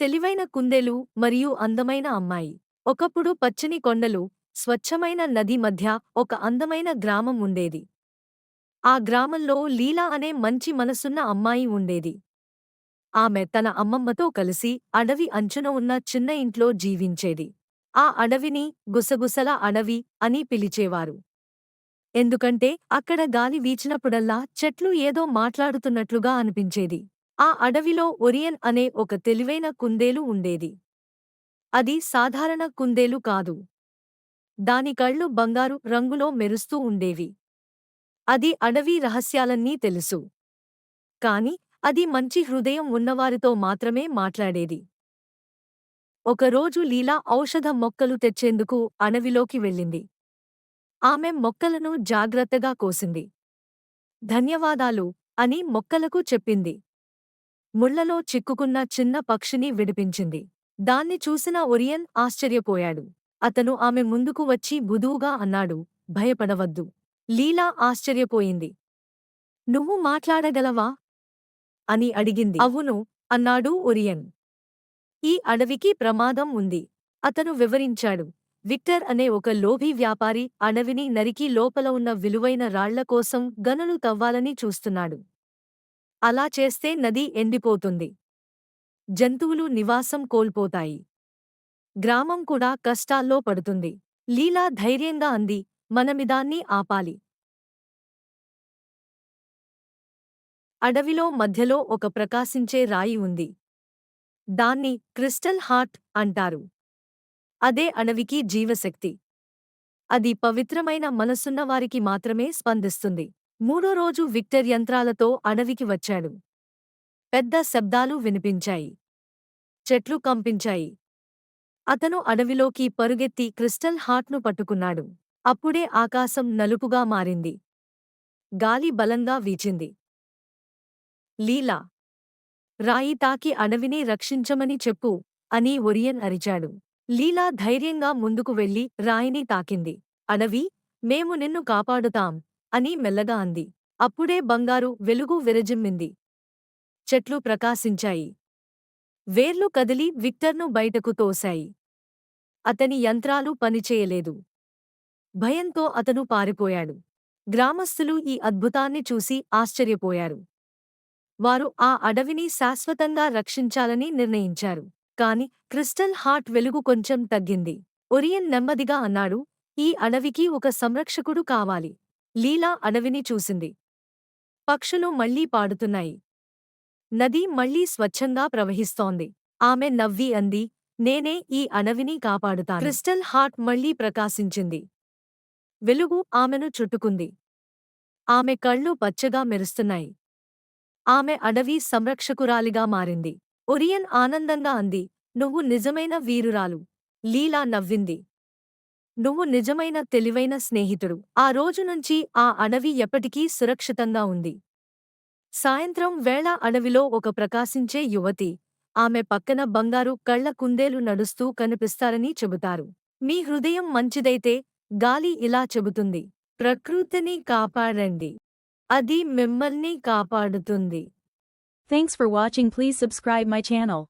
తెలివైన కుందేలు మరియు అందమైన అమ్మాయి. ఒకప్పుడు పచ్చని కొండలు, స్వచ్ఛమైన నది మధ్య ఒక అందమైన గ్రామం ఉండేది. ఆ గ్రామంలో లీలా అనే మంచి మనసున్న అమ్మాయి ఉండేది. ఆమె తన అమ్మమ్మతో కలిసి అడవి అంచున ఉన్న చిన్న ఇంట్లో జీవించేది. ఆ అడవిని గుసగుసల అడవి అని పిలిచేవారు. ఎందుకంటే అక్కడ గాలి వీచినప్పుడల్లా చెట్లు ఏదో మాట్లాడుతున్నట్లుగా అనిపించేది. ఆ అడవిలో ఒరియన్ అనే ఒక తెలివైన కుందేలు ఉండేది. అది సాధారణ కుందేలు కాదు. దాని కళ్ళు బంగారు రంగులో మెరుస్తూ ఉండేవి. అది అడవి రహస్యాలన్నీ తెలుసు. కాని అది మంచి హృదయం ఉన్నవారితో మాత్రమే మాట్లాడేది. ఒకరోజు లీలా ఔషధ మొక్కలు తెచ్చేందుకు అడవిలోకి వెళ్ళింది. ఆమె మొక్కలను జాగ్రత్తగా కోసింది. ధన్యవాదాలు అని మొక్కలకు చెప్పింది. ముళ్లలో చిక్కుకున్న చిన్న పక్షిని విడిపించింది. దాన్ని చూసిన ఒరియన్ ఆశ్చర్యపోయాడు. అతను ఆమె ముందుకు వచ్చి మృదువుగా అన్నాడు, భయపడవద్దు. లీలా ఆశ్చర్యపోయింది. నువ్వు మాట్లాడగలవా? అని అడిగింది. అవును, అన్నాడు ఒరియన్. ఈ అడవికి ప్రమాదం ఉంది. అతను వివరించాడు. విక్టర్ అనే ఒక లోభీ వ్యాపారి అడవిని నరికి లోపల ఉన్న విలువైన రాళ్ల కోసం గనులు తవ్వాలని చూస్తున్నాడు. అలా చేస్తే నది ఎండిపోతుంది. జంతువులు నివాసం కోల్పోతాయి. గ్రామం కూడా కష్టాల్లో పడుతుంది. లీలా ధైర్యంగా అంది, మనమిదాన్ని ఆపాలి. అడవిలో మధ్యలో ఒక ప్రకాశించే రాయి ఉంది. దాన్ని క్రిస్టల్ హార్ట్ అంటారు. అదే అడవికి జీవశక్తి. అది పవిత్రమైన మనసున్నవారికి మాత్రమే స్పందిస్తుంది. మూడో రోజు విక్టర్ యంత్రాలతో అడవికి వచ్చాడు. పెద్ద శబ్దాలు వినిపించాయి. చెట్లు కంపించాయి. అతను అడవిలోకి పరుగెత్తి క్రిస్టల్ హార్ట్ను పట్టుకున్నాడు. అప్పుడే ఆకాశం నలుపుగా మారింది. గాలి బలంగా వీచింది. లీలా, రాయి తాకి అడవిని రక్షించమని చెప్పు అని ఒరియన్ అరిచాడు. లీలా ధైర్యంగా ముందుకు వెళ్లి రాయిని తాకింది. అడవి, మేము నిన్ను కాపాడుతాం అని మెల్లగా అంది. అప్పుడే బంగారు వెలుగు విరజిమ్మింది. చెట్లు ప్రకాశించాయి. వేర్లు కదిలి విక్టర్ను బయటకు తోశాయి. అతని యంత్రాలు పనిచేయలేదు. భయంతో అతను పారిపోయాడు. గ్రామస్థులు ఈ అద్భుతాన్ని చూసి ఆశ్చర్యపోయారు. వారు ఆ అడవిని శాశ్వతంగా రక్షించాలని నిర్ణయించారు. కాని క్రిస్టల్ హార్ట్ వెలుగు కొంచెం తగ్గింది. ఒరియన్ నెమ్మదిగా అన్నాడు, ఈ అడవికి ఒక సంరక్షకుడు కావాలి. లీలా అడవిని చూసింది. పక్షులు మళ్లీ పాడుతున్నాయి. నది మళ్లీ స్వచ్ఛంగా ప్రవహిస్తోంది. ఆమె నవ్వి అంది, నేనే ఈ అడవిని కాపాడుతాను. క్రిస్టల్ హార్ట్ మళ్లీ ప్రకాశించింది. వెలుగు ఆమెను చుట్టుకుంది. ఆమె కళ్ళు పచ్చగా మెరుస్తున్నాయి. ఆమె అడవి సంరక్షకురాలిగా మారింది. ఒరియన్ ఆనందంగా అంది, నువ్వు నిజమైన వీరురాలు. లీలా నవ్వింది. నువ్వు నిజమైన తెలివైన స్నేహితుడు. ఆ రోజునుంచి ఆ అడవి ఎప్పటికీ సురక్షితంగా ఉంది. సాయంత్రం వేళ అడవిలో ఒక ప్రకాశించే యువతి, ఆమె పక్కన బంగారు కళ్ల కుందేలు నడుస్తూ కనిపిస్తారని చెబుతారు. మీ హృదయం మంచిదైతే గాలి ఇలా చెబుతుంది, ప్రకృతిని కాపాడండి. అది మిమ్మల్ని కాపాడుతుంది. Thanks for watching. Please subscribe my channel.